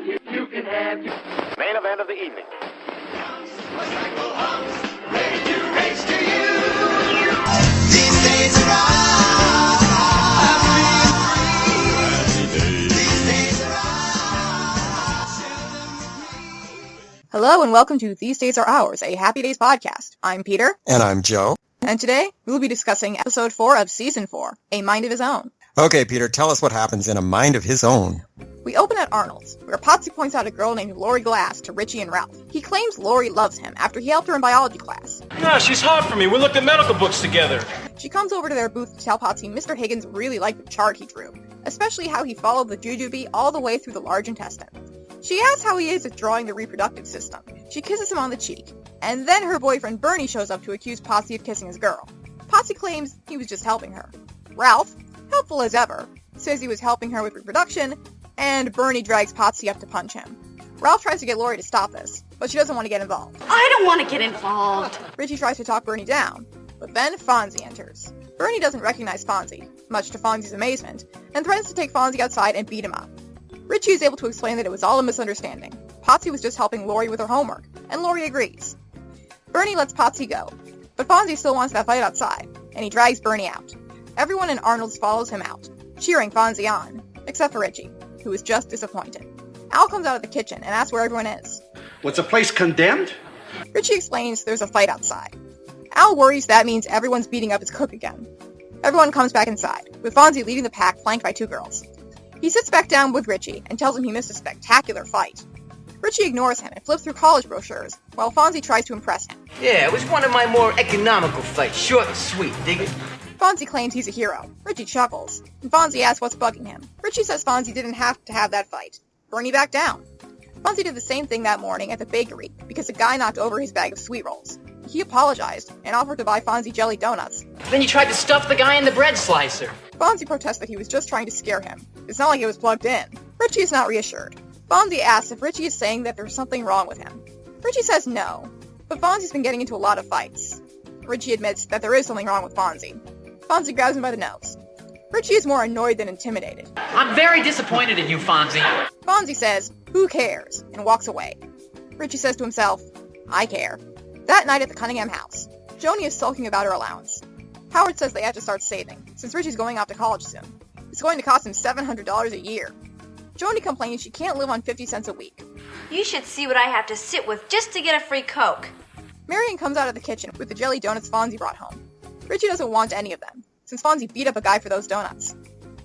Main event of the evening. Ready to race to you. These days are Hello and welcome to These Days Are Ours, a Happy Days podcast. I'm Peter. And I'm Joe. And today, we'll be discussing episode 4 of season 4, A Mind of His Own. Okay, Peter, tell us what happens in A Mind of His Own. We open at Arnold's, where Potsy points out a girl named Lori Glass to Richie and Ralph. He claims Lori loves him after he helped her in biology class. No, she's hot for me. We looked at medical books together. She comes over to their booth to tell Potsy Mr. Higgins really liked the chart he drew, especially how he followed the jujube all the way through the large intestine. She asks how he is at drawing the reproductive system. She kisses him on the cheek, and then her boyfriend Bernie shows up to accuse Potsy of kissing his girl. Potsy claims he was just helping her. Ralph, helpful as ever, says he was helping her with reproduction, and Bernie drags Potsy up to punch him. Ralph tries to get Lori to stop this, but she doesn't want to get involved. I don't want to get involved. Richie tries to talk Bernie down, but then Fonzie enters. Bernie doesn't recognize Fonzie, much to Fonzie's amazement, and threatens to take Fonzie outside and beat him up. Richie is able to explain that it was all a misunderstanding. Potsy was just helping Lori with her homework, and Lori agrees. Bernie lets Potsy go, but Fonzie still wants that fight outside, and he drags Bernie out. Everyone in Arnold's follows him out, cheering Fonzie on, except for Richie, who is just disappointed. Al comes out of the kitchen and asks where everyone is. Was the place condemned? Richie explains there's a fight outside. Al worries that means everyone's beating up his cook again. Everyone comes back inside, with Fonzie leading the pack flanked by 2 girls. He sits back down with Richie and tells him he missed a spectacular fight. Richie ignores him and flips through college brochures, while Fonzie tries to impress him. Yeah, it was one of my more economical fights. Short and sweet, dig it? Fonzie claims he's a hero. Richie chuckles, and Fonzie asks what's bugging him. Richie says Fonzie didn't have to have that fight. Bernie backed down. Fonzie did the same thing that morning at the bakery because a guy knocked over his bag of sweet rolls. He apologized and offered to buy Fonzie jelly donuts. Then you tried to stuff the guy in the bread slicer. Fonzie protests that he was just trying to scare him. It's not like he was plugged in. Richie is not reassured. Fonzie asks if Richie is saying that there's something wrong with him. Richie says no, but Fonzie's been getting into a lot of fights. Richie admits that there is something wrong with Fonzie. Fonzie grabs him by the nose. Richie is more annoyed than intimidated. I'm very disappointed in you, Fonzie. Fonzie says, "Who cares?" and walks away. Richie says to himself, "I care." That night at the Cunningham house, Joni is sulking about her allowance. Howard says they have to start saving, since Richie's going off to college soon. It's going to cost him $700 a year. Joni complains she can't live on 50 cents a week. You should see what I have to sit with just to get a free Coke. Marion comes out of the kitchen with the jelly donuts Fonzie brought home. Richie doesn't want any of them, since Fonzie beat up a guy for those donuts.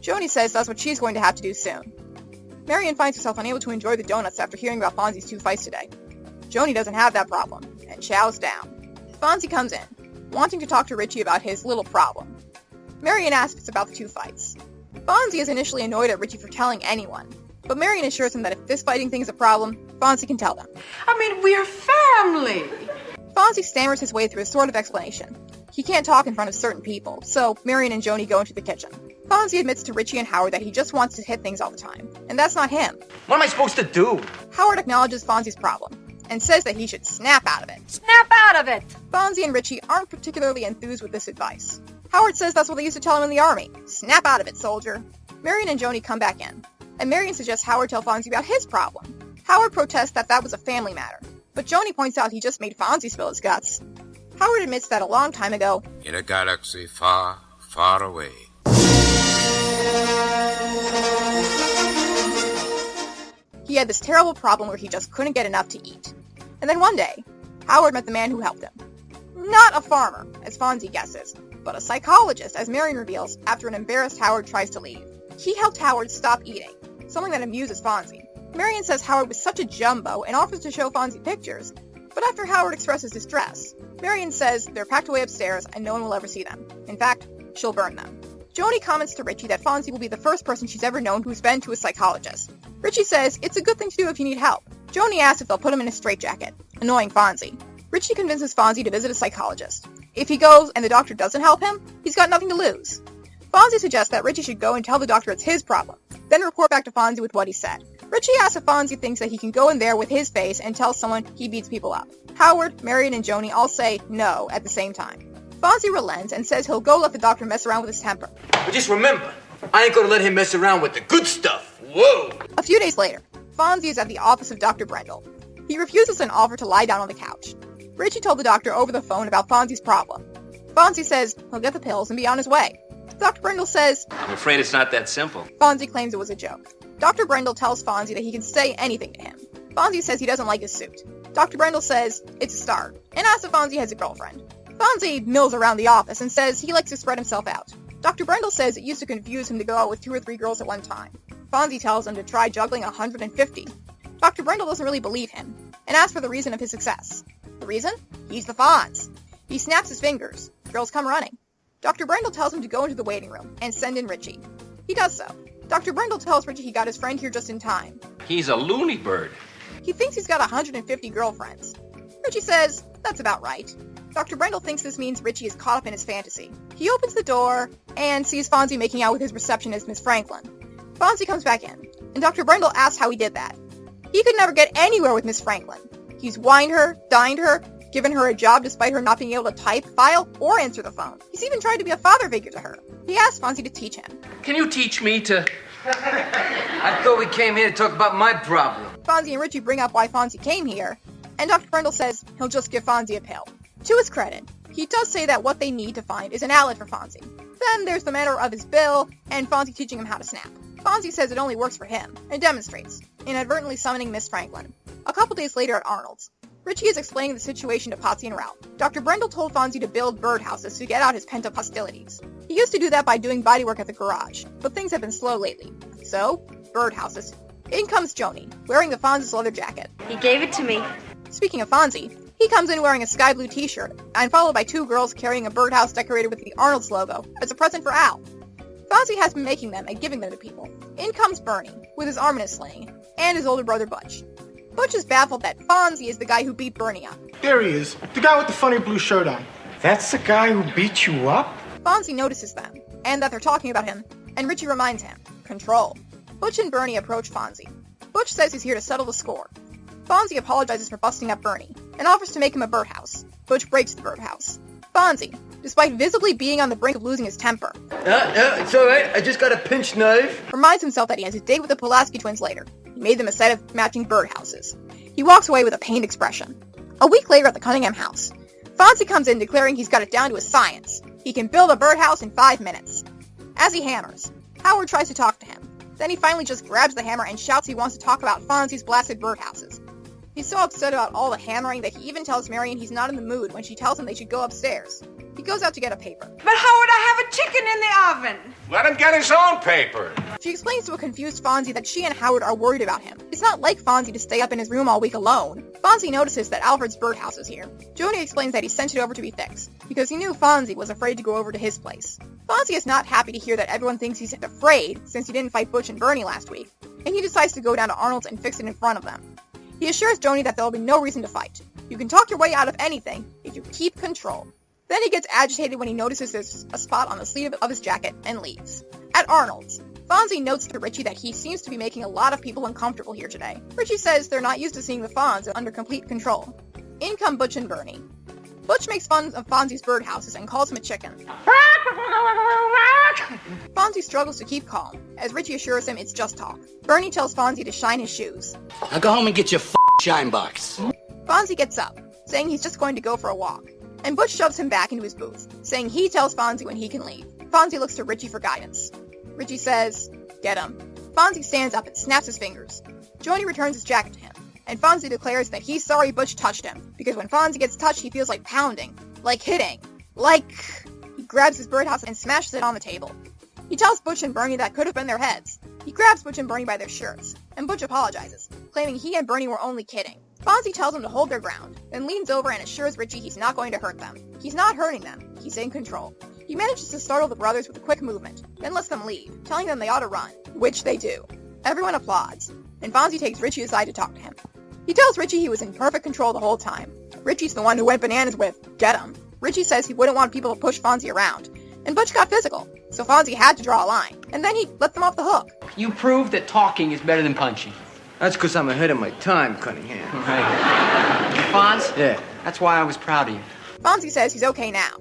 Joni says that's what she's going to have to do soon. Marion finds herself unable to enjoy the donuts after hearing about Fonzie's 2 fights today. Joni doesn't have that problem, and chows down. Fonzie comes in, wanting to talk to Richie about his little problem. Marion asks about the 2 fights. Fonzie is initially annoyed at Richie for telling anyone, but Marion assures him that if this fighting thing is a problem, Fonzie can tell them. I mean, we're family. Fonzie stammers his way through a sort of explanation. He can't talk in front of certain people, so Marion and Joni go into the kitchen. Fonzie admits to Richie and Howard that he just wants to hit things all the time, and that's not him. What am I supposed to do? Howard acknowledges Fonzie's problem, and says that he should snap out of it. Snap out of it! Fonzie and Richie aren't particularly enthused with this advice. Howard says that's what they used to tell him in the army. Snap out of it, soldier. Marion and Joni come back in, and Marion suggests Howard tell Fonzie about his problem. Howard protests that that was a family matter, but Joni points out he just made Fonzie spill his guts. Howard admits that a long time ago, in a galaxy far, far away, he had this terrible problem where he just couldn't get enough to eat. And then one day, Howard met the man who helped him. Not a farmer, as Fonzie guesses, but a psychologist, as Marion reveals after an embarrassed Howard tries to leave. He helped Howard stop eating, something that amuses Fonzie. Marion says Howard was such a jumbo and offers to show Fonzie pictures, but after Howard expresses distress, Marion says they're packed away upstairs and no one will ever see them. In fact, she'll burn them. Joni comments to Richie that Fonzie will be the first person she's ever known who's been to a psychologist. Richie says it's a good thing to do if you need help. Joni asks if they'll put him in a straitjacket, annoying Fonzie. Richie convinces Fonzie to visit a psychologist. If he goes and the doctor doesn't help him, he's got nothing to lose. Fonzie suggests that Richie should go and tell the doctor it's his problem, then report back to Fonzie with what he said. Richie asks if Fonzie thinks that he can go in there with his face and tell someone he beats people up. Howard, Marion, and Joni all say no at the same time. Fonzie relents and says he'll go let the doctor mess around with his temper. But just remember, I ain't gonna let him mess around with the good stuff. Whoa! A few days later, Fonzie is at the office of Dr. Brendel. He refuses an offer to lie down on the couch. Richie told the doctor over the phone about Fonzie's problem. Fonzie says he'll get the pills and be on his way. Dr. Brendel says, I'm afraid it's not that simple. Fonzie claims it was a joke. Dr. Brendel tells Fonzie that he can say anything to him. Fonzie says he doesn't like his suit. Dr. Brendel says it's a start, and asks if Fonzie has a girlfriend. Fonzie mills around the office and says he likes to spread himself out. Dr. Brendel says it used to confuse him to go out with 2 or 3 girls at one time. Fonzie tells him to try juggling 150. Dr. Brendel doesn't really believe him, and asks for the reason of his success. The reason? He's the Fonz. He snaps his fingers. Girls come running. Dr. Brendel tells him to go into the waiting room and send in Richie. He does so. Dr. Brendel tells Richie he got his friend here just in time. He's a loony bird. He thinks he's got 150 girlfriends. Richie says that's about right. Dr. Brendel thinks this means Richie is caught up in his fantasy. He opens the door and sees Fonzie making out with his receptionist, Miss Franklin. Fonzie comes back in, and Dr. Brendel asks how he did that. He could never get anywhere with Miss Franklin. He's wined her, dined her, given her a job despite her not being able to type, file, or answer the phone. He's even tried to be a father figure to her. He asks Fonzie to teach him. Can you teach me to... I thought we came here to talk about my problem. Fonzie and Richie bring up why Fonzie came here, and Dr. Brendel says he'll just give Fonzie a pill. To his credit, he does say that what they need to find is an outlet for Fonzie. Then there's the matter of his bill, and Fonzie teaching him how to snap. Fonzie says it only works for him, and demonstrates, inadvertently summoning Miss Franklin. A couple days later at Arnold's, Richie is explaining the situation to Potsy and Ralph. Dr. Brendel told Fonzie to build birdhouses to get out his pent-up hostilities. He used to do that by doing bodywork at the garage, but things have been slow lately. So, birdhouses. In comes Joni, wearing the Fonz's leather jacket. He gave it to me. Speaking of Fonzie, he comes in wearing a sky blue t-shirt, and followed by 2 girls carrying a birdhouse decorated with the Arnold's logo as a present for Al. Fonzie has been making them and giving them to people. In comes Bernie, with his arm in a sling, and his older brother Butch. Butch is baffled that Fonzie is the guy who beat Bernie up. There he is, the guy with the funny blue shirt on. That's the guy who beat you up? Fonzie notices them, and that they're talking about him, and Richie reminds him, control. Butch and Bernie approach Fonzie. Butch says he's here to settle the score. Fonzie apologizes for busting up Bernie, and offers to make him a birdhouse. Butch breaks the birdhouse. Fonzie, despite visibly being on the brink of losing his temper, It's alright, I just got a pinched nerve. reminds himself that he has a date with the Pulaski twins later. He made them a set of matching birdhouses. He walks away with a pained expression. A week later at the Cunningham house, Fonzie comes in declaring he's got it down to a science. He can build a birdhouse in 5 minutes. As he hammers, Howard tries to talk to him. Then he finally just grabs the hammer and shouts he wants to talk about Fonzie's blasted birdhouses. He's so upset about all the hammering that he even tells Marion he's not in the mood when she tells him they should go upstairs. He goes out to get a paper. But Howard, I have a chicken in the oven. Let him get his own paper. She explains to a confused Fonzie that she and Howard are worried about him. It's not like Fonzie to stay up in his room all week alone. Fonzie notices that Alfred's birdhouse is here. Joni explains that he sent it over to be fixed, because he knew Fonzie was afraid to go over to his place. Fonzie is not happy to hear that everyone thinks he's afraid since he didn't fight Butch and Bernie last week, and he decides to go down to Arnold's and fix it in front of them. He assures Joni that there will be no reason to fight. You can talk your way out of anything if you keep control. Then he gets agitated when he notices there's a spot on the sleeve of his jacket and leaves. At Arnold's, Fonzie notes to Richie that he seems to be making a lot of people uncomfortable here today. Richie says they're not used to seeing the Fonz under complete control. In come Butch and Bernie. Butch makes fun of Fonzie's birdhouses and calls him a chicken. Fonzie struggles to keep calm, as Richie assures him it's just talk. Bernie tells Fonzie to shine his shoes. Now go home and get your shine box. Fonzie gets up, saying he's just going to go for a walk, and Butch shoves him back into his booth, saying he tells Fonzie when he can leave. Fonzie looks to Richie for guidance. Richie says, get him. Fonzie stands up and snaps his fingers. Joni returns his jacket to him, and Fonzie declares that he's sorry Butch touched him, because when Fonzie gets touched he feels like pounding, like hitting, like... He grabs his birdhouse and smashes it on the table. He tells Butch and Bernie that could have been their heads. He grabs Butch and Bernie by their shirts, and Butch apologizes, claiming he and Bernie were only kidding. Fonzie tells them to hold their ground, then leans over and assures Richie he's not going to hurt them. He's not hurting them, he's in control. He manages to startle the brothers with a quick movement, then lets them leave, telling them they ought to run, which they do. Everyone applauds, and Fonzie takes Richie aside to talk to him. He tells Richie he was in perfect control the whole time. Richie's the one who went bananas with, get him. Richie says he wouldn't want people to push Fonzie around, and Butch got physical, so Fonzie had to draw a line, and then he let them off the hook. You proved that talking is better than punching. That's because I'm ahead of my time, Cunningham. Right. Fonz? Yeah. That's why I was proud of you. Fonzie says he's okay now.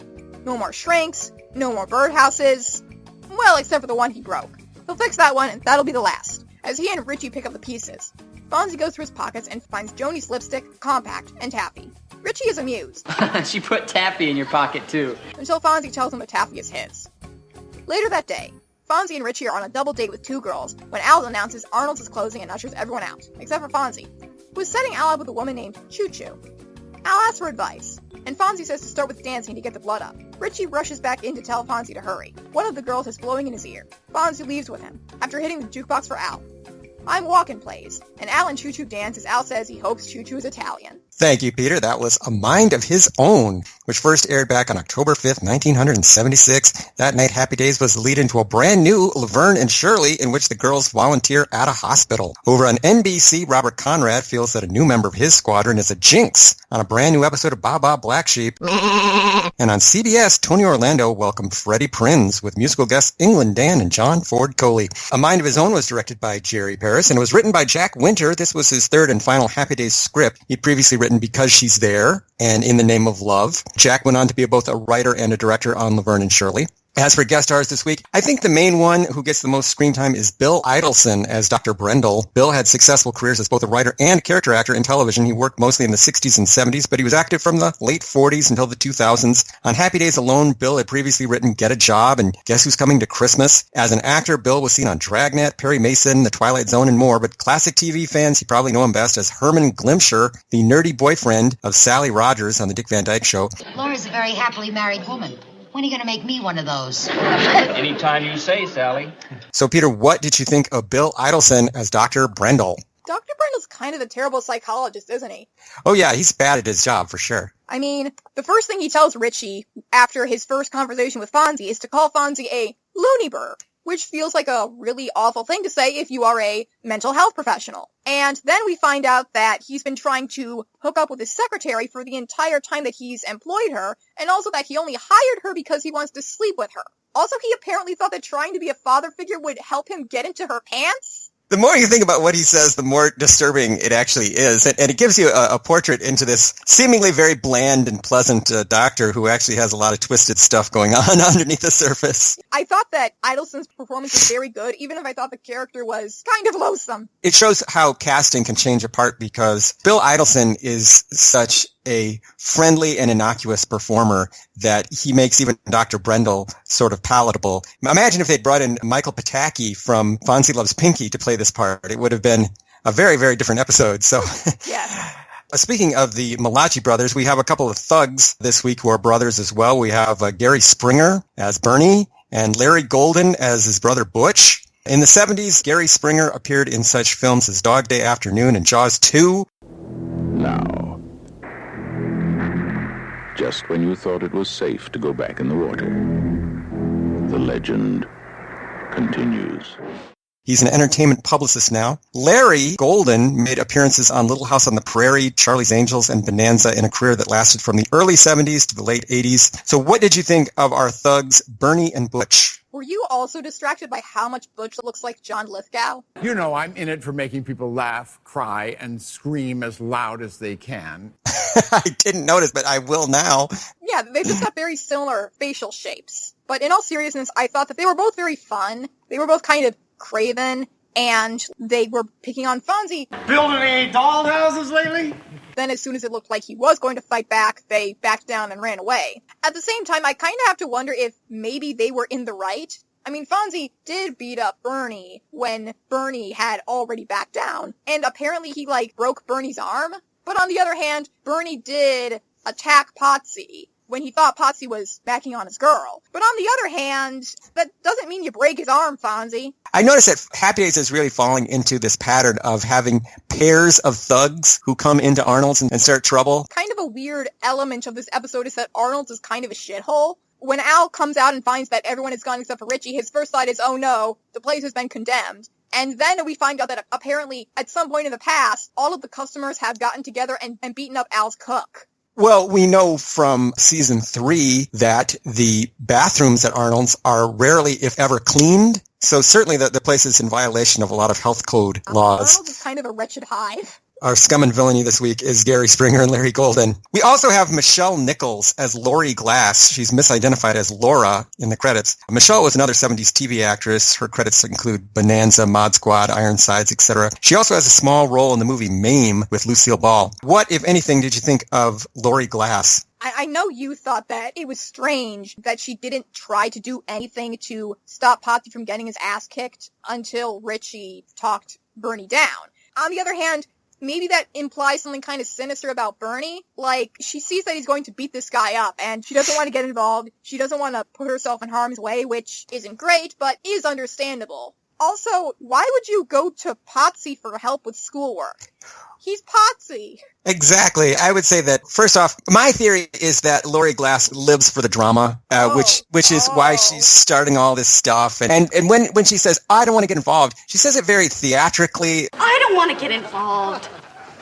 No more shrinks, no more birdhouses. Well, except for the one he broke. He'll fix that one, and that'll be the last, as he and Richie pick up the pieces. Fonzie goes through his pockets and finds Joni's lipstick, compact, and taffy. Richie is amused, She put taffy in your pocket, too. until Fonzie tells him the taffy is his. Later that day, Fonzie and Richie are on a double date with two girls when Al announces Arnold's is closing and ushers everyone out, except for Fonzie, who is setting Al up with a woman named Choo Choo. Al asks for advice, and Fonzie says to start with dancing to get the blood up. Richie rushes back in to tell Fonzie to hurry. One of the girls is blowing in his ear. Fonzie leaves with him, after hitting the jukebox for Al. I'm Walkin' plays, and Al and Choo Choo dance as Al says he hopes Choo Choo is Italian. Thank you, Peter. That was A Mind of His Own, which first aired back on October 5th, 1976. That night, Happy Days was the lead into a brand new Laverne and Shirley in which the girls volunteer at a hospital. Over on NBC, Robert Conrad feels that a new member of his squadron is a jinx on a brand new episode of Baa Black Sheep. And on CBS, Tony Orlando welcomed Freddie Prinze with musical guests England Dan and John Ford Coley. A Mind of His Own was directed by Jerry Paris and it was written by Jack Winter. This was his third and final Happy Days script. He'd previously written Because She's There and In the Name of Love. Jack went on to be both a writer and a director on Laverne and Shirley. As for guest stars this week, I think the main one who gets the most screen time is Bill Idelson as Dr. Brendel. Bill had successful careers as both a writer and character actor in television. He worked mostly in the 60s and 70s, but he was active from the late 40s until the 2000s. On Happy Days alone, Bill had previously written Get a Job and Guess Who's Coming to Christmas. As an actor, Bill was seen on Dragnet, Perry Mason, The Twilight Zone, and more, but classic TV fans, you probably know him best as Herman Glimsher, the nerdy boyfriend of Sally Rogers on The Dick Van Dyke Show. Laura's a very happily married woman. When are you going to make me one of those? Anytime you say, Sally. So, Peter, what did you think of Bill Idelson as Dr. Brendel? Dr. Brendel's kind of a terrible psychologist, isn't he? Oh, yeah, he's bad at his job, for sure. I mean, the first thing he tells Richie after his first conversation with Fonzie is to call Fonzie a loony burr, which feels like a really awful thing to say if you are a mental health professional. And then we find out that he's been trying to hook up with his secretary for the entire time that he's employed her, and also that he only hired her because he wants to sleep with her. Also, he apparently thought that trying to be a father figure would help him get into her pants. The more you think about what he says, the more disturbing it actually is. And it gives you a portrait into this seemingly very bland and pleasant doctor who actually has a lot of twisted stuff going on underneath the surface. I thought that Idelson's performance was very good, even if I thought the character was kind of loathsome. It shows how casting can change a part because Bill Idelson is such a friendly and innocuous performer that he makes even Dr. Brendel sort of palatable. Imagine if they'd brought in Michael Pataki from Fonzie Loves Pinky to play this part. It would have been a very, very different episode. So, yes. Speaking of the Malachi brothers, we have a couple of thugs this week who are brothers as well. We have Gary Springer as Bernie and Larry Golden as his brother Butch. In the 70s, Gary Springer appeared in such films as Dog Day Afternoon and Jaws 2. Now, just when you thought it was safe to go back in the water, the legend continues. He's an entertainment publicist now. Larry Golden made appearances on Little House on the Prairie, Charlie's Angels, and Bonanza in a career that lasted from the early 70s to the late 80s. So what did you think of our thugs, Bernie and Butch? Were you also distracted by how much Butch looks like John Lithgow? You know, I'm in it for making people laugh, cry, and scream as loud as they can. I didn't notice, but I will now. Yeah, they've just got very similar facial shapes. But in all seriousness, I thought that they were both very fun. They were both kind of craven, and they were picking on Fonzie. Building any dollhouses lately? Then as soon as it looked like he was going to fight back, they backed down and ran away. At the same time, I kind of have to wonder if maybe they were in the right. I mean, Fonzie did beat up Bernie when Bernie had already backed down, and apparently he, broke Bernie's arm. But on the other hand, Bernie did attack Potsy when he thought Potsy was backing on his girl. But on the other hand, that doesn't mean you break his arm, Fonzie. I noticed that Happy Days is really falling into this pattern of having pairs of thugs who come into Arnold's and start trouble. Kind of a weird element of this episode is that Arnold's is kind of a shithole. When Al comes out and finds that everyone is gone except for Richie, his first thought is, oh no, the place has been condemned. And then we find out that apparently, at some point in the past, all of the customers have gotten together and beaten up Al's cook. Well, we know from season 3 that the bathrooms at Arnold's are rarely, if ever, cleaned. So certainly the place is in violation of a lot of health code laws. Arnold's is kind of a wretched hive. Our scum and villainy this week is Gary Springer and Larry Golden. We also have Michelle Nichols as Lori Glass. She's misidentified as Laura in the credits. Michelle was another 70s TV actress. Her credits include Bonanza, Mod Squad, Ironsides, etc. She also has a small role in the movie Mame with Lucille Ball. What, if anything, did you think of Lori Glass? I know you thought that it was strange that she didn't try to do anything to stop Potsy from getting his ass kicked until Richie talked Bernie down. On the other hand, maybe that implies something kind of sinister about Bernie. Like, she sees that he's going to beat this guy up, and she doesn't want to get involved. She doesn't want to put herself in harm's way, which isn't great, but is understandable. Also, why would you go to Potsy for help with schoolwork? He's Potsy. Exactly. I would say that, first off, my theory is that Lori Glass lives for the drama, which is why she's starting all this stuff. And when she says, I don't want to get involved, she says it very theatrically. I don't want to get involved.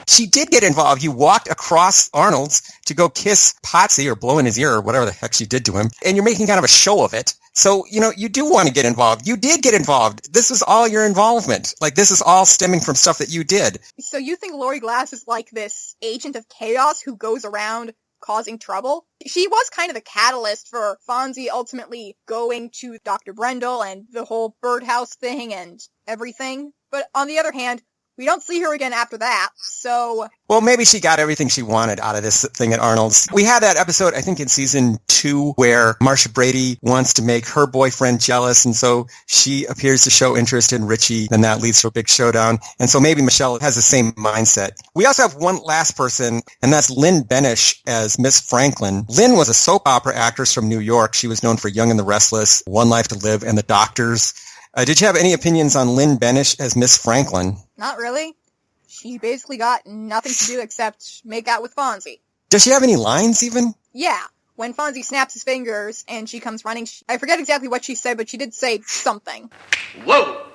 She did get involved. You walked across Arnold's to go kiss Potsy or blow in his ear or whatever the heck she did to him. And you're making kind of a show of it. So, you do want to get involved. You did get involved. This was all your involvement. Like, this is all stemming from stuff that you did. So you think Lori Glass is like this agent of chaos who goes around causing trouble? She was kind of the catalyst for Fonzie ultimately going to Dr. Brendel and the whole birdhouse thing and everything. But on the other hand, we don't see her again after that, so... Well, maybe she got everything she wanted out of this thing at Arnold's. We had that episode, I think, in season 2, where Marcia Brady wants to make her boyfriend jealous, and so she appears to show interest in Richie, and that leads to a big showdown. And so maybe Michelle has the same mindset. We also have one last person, and that's Lynn Benish as Miss Franklin. Lynn was a soap opera actress from New York. She was known for Young and the Restless, One Life to Live, and The Doctors. Did you have any opinions on Lynn Benish as Miss Franklin? Not really. She basically got nothing to do except make out with Fonzie. Does she have any lines, even? Yeah. When Fonzie snaps his fingers and she comes running, I forget exactly what she said, but she did say something. Whoa!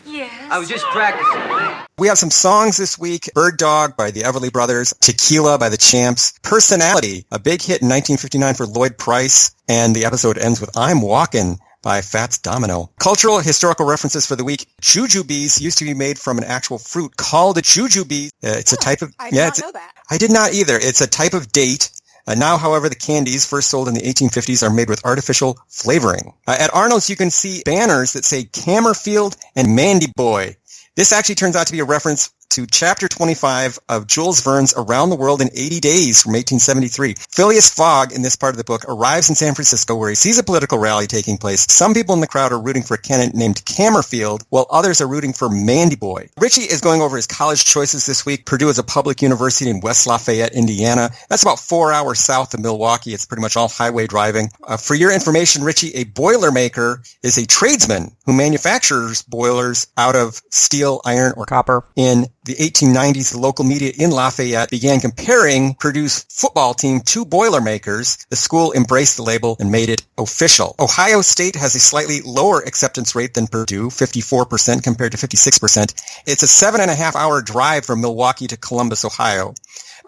Yes? I was just practicing. We have some songs this week. Bird Dog by the Everly Brothers, Tequila by the Champs, Personality, a big hit in 1959 for Lloyd Price, and the episode ends with I'm Walkin' by Fats Domino. Cultural historical references for the week. Jujubes used to be made from an actual fruit called a jujube. It's a type of... I did not know that. I did not either. It's a type of date. Now, however, the candies first sold in the 1850s are made with artificial flavoring. At Arnold's, you can see banners that say Cammerfield and Mandy Boy. This actually turns out to be a reference to Chapter 25 of Jules Verne's Around the World in 80 Days from 1873. Phileas Fogg, in this part of the book, arrives in San Francisco where he sees a political rally taking place. Some people in the crowd are rooting for a candidate named Cammerfield, while others are rooting for Mandy Boy. Richie is going over his college choices this week. Purdue is a public university in West Lafayette, Indiana. That's about 4 hours south of Milwaukee. It's pretty much all highway driving. For your information, Richie, a Boilermaker is a tradesman who manufactures boilers out of steel, iron, or copper. In the 1890s, the local media in Lafayette began comparing Purdue's football team to Boilermakers. The school embraced the label and made it official. Ohio State has a slightly lower acceptance rate than Purdue, 54% compared to 56%. It's a 7.5-hour drive from Milwaukee to Columbus, Ohio.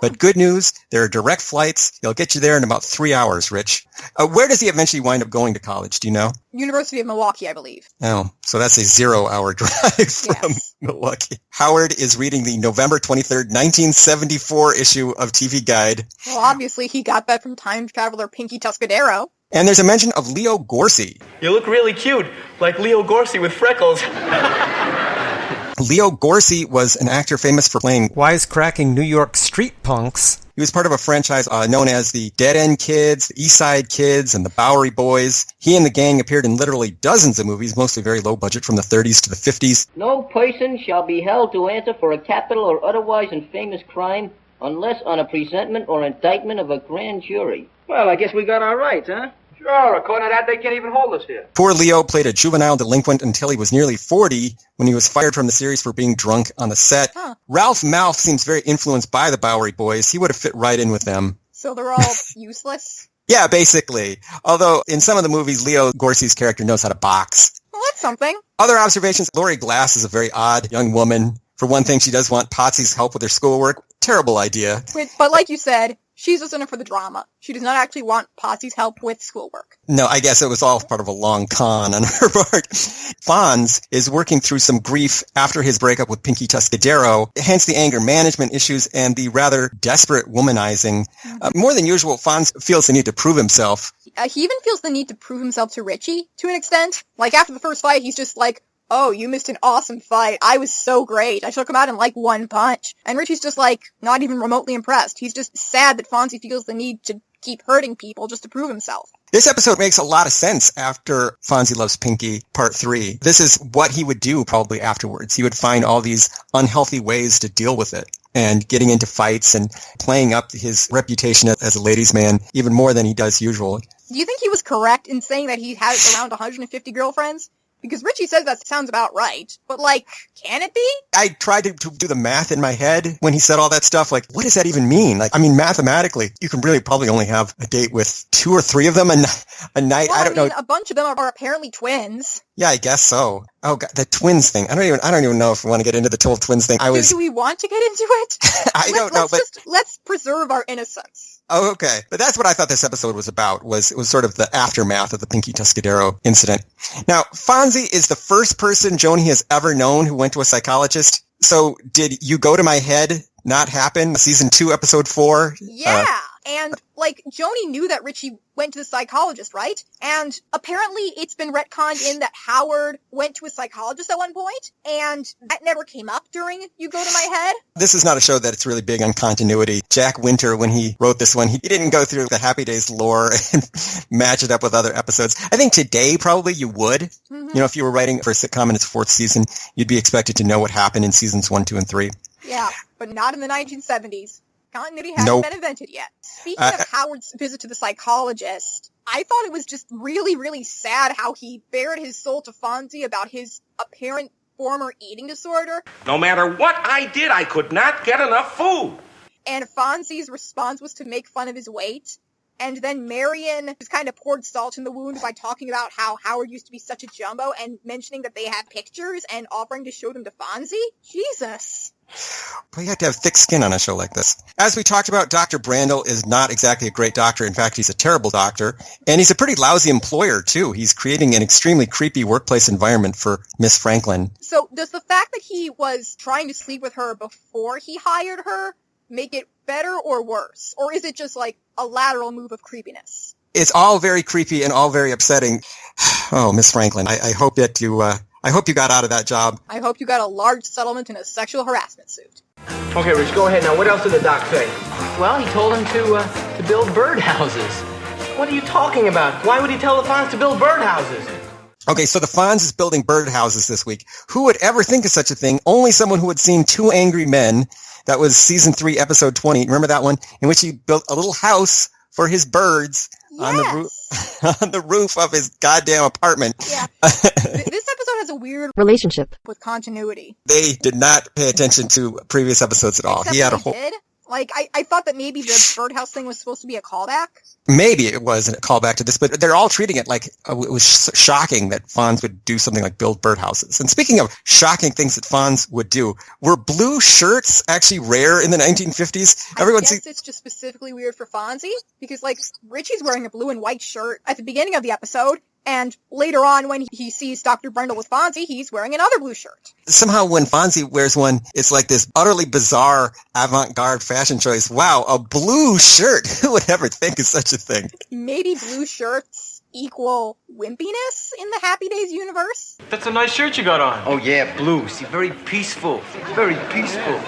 But good news, there are direct flights. They'll get you there in about 3 hours, Rich. Where does he eventually wind up going to college? Do you know? University of Milwaukee, I believe. Oh, so that's a 0-hour drive from Milwaukee. Howard is reading the November 23rd, 1974 issue of TV Guide. Well, obviously he got that from time traveler Pinky Tuscadero. And there's a mention of Leo Gorcey. You look really cute, like Leo Gorcey with freckles. Leo Gorcey was an actor famous for playing wisecracking New York street punks. He was part of a franchise known as the Dead End Kids, the East Side Kids, and the Bowery Boys. He and the gang appeared in literally dozens of movies, mostly very low budget from the 30s to the 50s. No person shall be held to answer for a capital or otherwise infamous crime unless on a presentment or indictment of a grand jury. Well, I guess we got our rights, huh? Sure, according to that, they can't even hold us here. Poor Leo played a juvenile delinquent until he was nearly 40 when he was fired from the series for being drunk on the set. Huh. Ralph Malph seems very influenced by the Bowery Boys. He would have fit right in with them. So they're all useless? Yeah, basically. Although in some of the movies, Leo Gorcey's character knows how to box. Well, that's something. Other observations, Lori Glass is a very odd young woman. For one thing, she does want Potsy's help with her schoolwork. Terrible idea. But like you said, she's just in it for the drama. She does not actually want Posse's help with schoolwork. No, I guess it was all part of a long con on her part. Fonz is working through some grief after his breakup with Pinky Tuscadero, hence the anger management issues and the rather desperate womanizing. More than usual, Fonz feels the need to prove himself. He even feels the need to prove himself to Richie, to an extent. Like, after the first fight, he's just like, oh, you missed an awesome fight. I was so great. I took him out in like one punch. And Richie's just like, not even remotely impressed. He's just sad that Fonzie feels the need to keep hurting people just to prove himself. This episode makes a lot of sense after Fonzie Loves Pinky Part 3. This is what he would do probably afterwards. He would find all these unhealthy ways to deal with it and getting into fights and playing up his reputation as a ladies' man even more than he does usually. Do you think he was correct in saying that he has around 150 girlfriends? Because Richie says that sounds about right. But, like, can it be? I tried to do the math in my head when he said all that stuff. Like, what does that even mean? Like, I mean, mathematically, you can really probably only have a date with 2 or 3 of them a night. Well, I don't know. A bunch of them are apparently twins. Yeah, I guess so. Oh, God, the twins thing. I don't even know if we want to get into the total twins thing. Do we want to get into it? I don't know, but let's preserve our innocence. Oh, okay. But that's what I thought this episode was about, it was sort of the aftermath of the Pinky Tuscadero incident. Now, Fonzie is the first person Joni has ever known who went to a psychologist. So did You Go to My Head not happen? Season 2, episode 4? Yeah. And, like, Joni knew that Richie went to the psychologist, right? And apparently it's been retconned in that Howard went to a psychologist at one point, and that never came up during You Go to My Head. This is not a show that it's really big on continuity. Jack Winter, when he wrote this one, he didn't go through the Happy Days lore and match it up with other episodes. I think today probably you would. Mm-hmm. You know, if you were writing for a sitcom in its 4th season, you'd be expected to know what happened in seasons 1, 2, and 3. Yeah, but not in the 1970s. Continuity hasn't been invented yet. Speaking of Howard's visit to the psychologist, I thought it was just really, really sad how he bared his soul to Fonzie about his apparent former eating disorder. No matter what I did, I could not get enough food. And Fonzie's response was to make fun of his weight. And then Marion just kind of poured salt in the wound by talking about how Howard used to be such a jumbo and mentioning that they had pictures and offering to show them to Fonzie. Jesus. Well, you have to have thick skin on a show like this. As we talked about, Dr. Brandel is not exactly a great doctor. In fact, he's a terrible doctor. And he's a pretty lousy employer, too. He's creating an extremely creepy workplace environment for Miss Franklin. So does the fact that he was trying to sleep with her before he hired her make it better or worse? Or is it just like a lateral move of creepiness? It's all very creepy and all very upsetting. Oh, Miss Franklin, I hope that I hope you got out of that job. I hope you got a large settlement in a sexual harassment suit. Okay, Rich, go ahead now. What else did the doc say? Well, he told him to build birdhouses. What are you talking about? Why would he tell the Fonz to build birdhouses? Okay, so the Fonz is building birdhouses this week. Who would ever think of such a thing? Only someone who had seen 2 Angry Men. That was season 3, episode 20. Remember that one? In which he built a little house for his birds on the roof of his goddamn apartment. Yeah. This episode has a weird relationship with continuity. They did not pay attention to previous episodes at all. Except he had a whole. Did. Like, I thought that maybe the birdhouse thing was supposed to be a callback. Maybe it was a callback to this, but they're all treating it like it was shocking that Fonz would do something like build birdhouses. And speaking of shocking things that Fonz would do, were blue shirts actually rare in the 1950s? I guess it's just specifically weird for Fonzie, because, like, Richie's wearing a blue and white shirt at the beginning of the episode, and later on, when he sees Dr. Brendel with Fonzie, he's wearing another blue shirt. Somehow when Fonzie wears one, it's like this utterly bizarre avant-garde fashion choice. Wow, a blue shirt! Who would ever think of such a thing? Maybe blue shirts equal wimpiness in the Happy Days universe? That's a nice shirt you got on. Oh, yeah, blue. See, very peaceful. Very peaceful.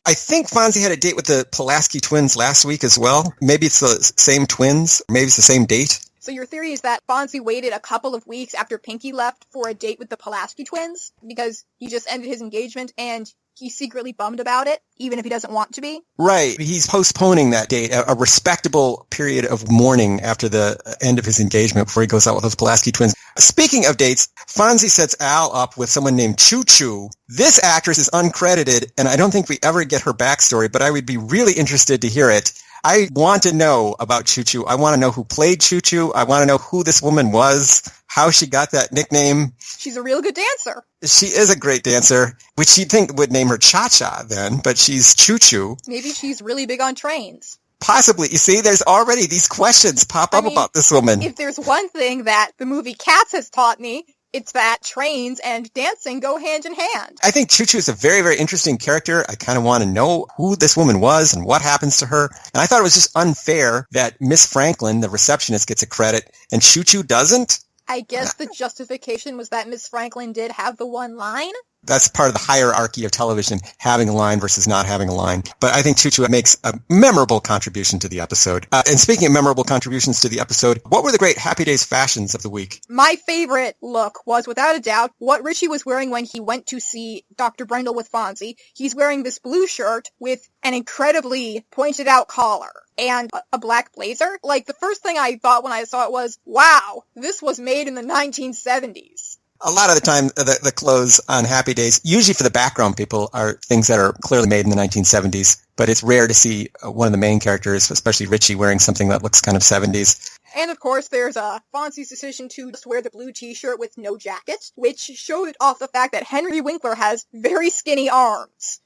I think Fonzie had a date with the Pulaski twins last week as well. Maybe it's the same twins. Maybe it's the same date. So your theory is that Fonzie waited a couple of weeks after Pinky left for a date with the Pulaski twins because he just ended his engagement and he's secretly bummed about it, even if he doesn't want to be? Right. He's postponing that date, a respectable period of mourning after the end of his engagement before he goes out with those Pulaski twins. Speaking of dates, Fonzie sets Al up with someone named Choo Choo. This actress is uncredited, and I don't think we ever get her backstory, but I would be really interested to hear it. I want to know about Choo Choo. I want to know who played Choo Choo. I want to know who this woman was, how she got that nickname. She's a real good dancer. She is a great dancer, which you'd think would name her Cha-Cha then, but she's Choo Choo. Maybe she's really big on trains. possibly? You see, there's already these questions pop up about this woman. If there's one thing that the movie Cats has taught me, it's that trains and dancing go hand in hand. I think Choo Choo is a very, very interesting character. I kind of want to know who this woman was and what happens to her. And I thought it was just unfair that Miss Franklin, the receptionist, gets a credit and Choo Choo doesn't. I guess the justification was that Miss Franklin did have the one line. That's part of the hierarchy of television, having a line versus not having a line. But I think Choo Choo makes a memorable contribution to the episode. And speaking of memorable contributions to the episode, what were the great Happy Days fashions of the week? My favorite look was, without a doubt, what Richie was wearing when he went to see Dr. Brendel with Fonzie. He's wearing this blue shirt with an incredibly pointed out collar and a black blazer. Like, the first thing I thought when I saw it was, wow, this was made in the 1970s. A lot of the time, the clothes on Happy Days, usually for the background people, are things that are clearly made in the 1970s. But it's rare to see one of the main characters, especially Richie, wearing something that looks kind of 70s. And of course, there's Fonzie's decision to just wear the blue t-shirt with no jacket, which showed off the fact that Henry Winkler has very skinny arms.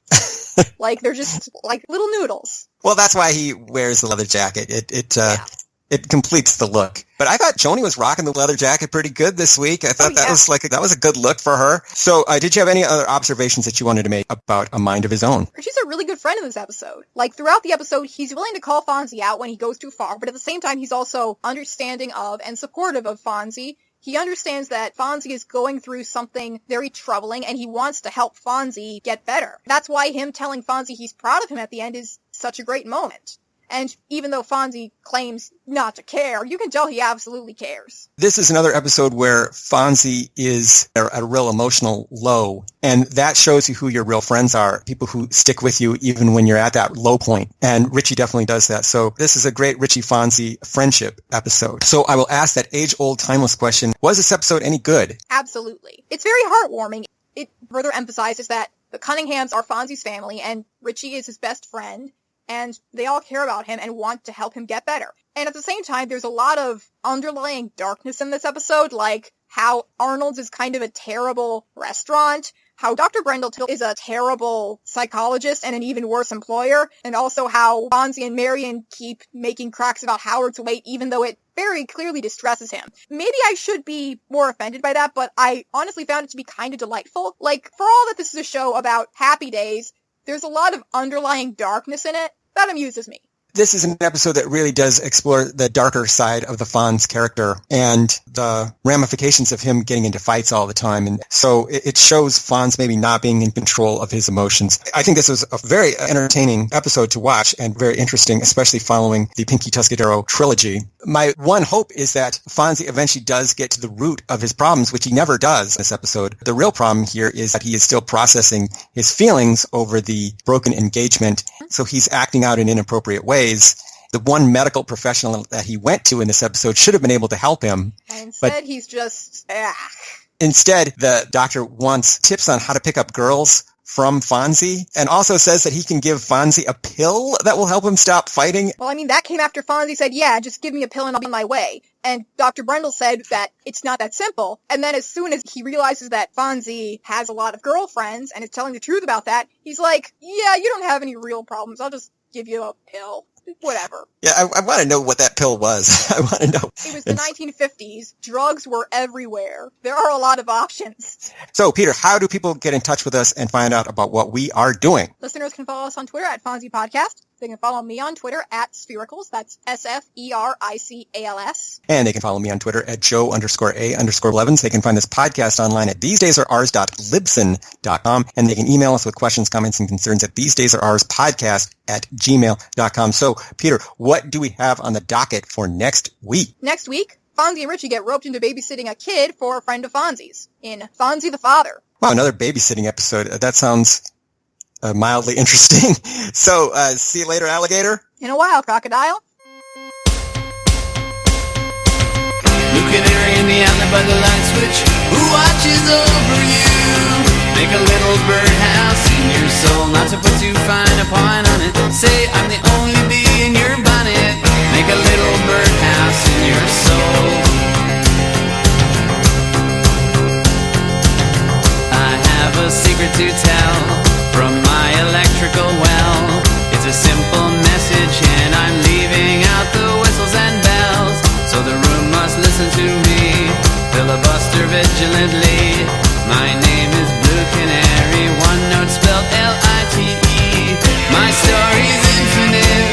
Like, they're just like little noodles. Well, that's why he wears the leather jacket. It completes the look. But I thought Joni was rocking the leather jacket pretty good this week. I thought that was a good look for her. So did you have any other observations that you wanted to make about A Mind of His Own? Richie's a really good friend in this episode. Like, throughout the episode, he's willing to call Fonzie out when he goes too far, but at the same time, he's also understanding of and supportive of Fonzie. He understands that Fonzie is going through something very troubling, and he wants to help Fonzie get better. That's why him telling Fonzie he's proud of him at the end is such a great moment. And even though Fonzie claims not to care, you can tell he absolutely cares. This is another episode where Fonzie is at a real emotional low, and that shows you who your real friends are, people who stick with you even when you're at that low point. And Richie definitely does that. So this is a great Richie-Fonzie friendship episode. So I will ask that age-old, timeless question, was this episode any good? Absolutely. It's very heartwarming. It further emphasizes that the Cunninghams are Fonzie's family, and Richie is his best friend. And they all care about him and want to help him get better. And at the same time, there's a lot of underlying darkness in this episode, like how Arnold's is kind of a terrible restaurant, how Dr. Brendel is a terrible psychologist and an even worse employer, and also how Fonzie and Marion keep making cracks about Howard's weight, even though it very clearly distresses him. Maybe I should be more offended by that, but I honestly found it to be kind of delightful. Like, for all that this is a show about Happy Days, there's a lot of underlying darkness in it. That amuses me. This is an episode that really does explore the darker side of the Fonz character and the ramifications of him getting into fights all the time. And so it shows Fonz maybe not being in control of his emotions. I think this was a very entertaining episode to watch and very interesting, especially following the Pinky Tuscadero trilogy. My one hope is that Fonzie eventually does get to the root of his problems, which he never does in this episode. The real problem here is that he is still processing his feelings over the broken engagement, so he's acting out in inappropriate ways. The one medical professional that he went to in this episode should have been able to help him. And instead, he's just... Instead, the doctor wants tips on how to pick up girls from Fonzie, and also says that he can give Fonzie a pill that will help him stop fighting. Well, I mean, that came after Fonzie said, yeah, just give me a pill and I'll be on my way. And Dr. Brendel said that it's not that simple. And then as soon as he realizes that Fonzie has a lot of girlfriends and is telling the truth about that, he's like, yeah, you don't have any real problems. I'll just give you a pill. Whatever. Yeah, I want to know what that pill was. I want to know. It was the 1950s. Drugs were everywhere. There are a lot of options. So, Peter, how do people get in touch with us and find out about what we are doing? Listeners can follow us on Twitter at Fonzie Podcast. They can follow me on Twitter at Sphericals. That's SFERICALS. And they can follow me on Twitter at Joe_A_Levins. They can find this podcast online at thesedaysaroours.libsyn.com. And they can email us with questions, comments, and concerns at thesedaysaroourspodcast@gmail.com. So, Peter, what do we have on the docket for next week? Next week, Fonzie and Richie get roped into babysitting a kid for a friend of Fonzie's in Fonzie the Father. Wow, another babysitting episode. That sounds mildly interesting. So, see you later, alligator. In a while, crocodile. Looking at Indiana by the light switch, who watches over you? Make a little birdhouse in your soul, not to put too fine a point on it. Say I'm the only bee in your bonnet. Make a little birdhouse in your soul. I have a secret to tell from my electrical well. It's a simple message and I'm leaving answer vigilantly. My name is Blue Canary, one note spelled L-I-T-E. My story's infinite,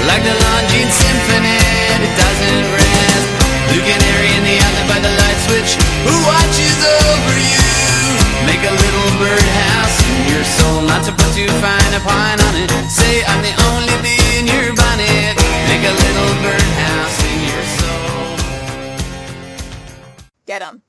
like the Longines Symphony. It doesn't rest. Blue Canary in the outlet by the light switch, who watches over you. Make a little birdhouse in your soul, not to put too fine a pine on it. Say I'm the only bee in your bonnet. Make a little birdhouse in your soul. Get 'em.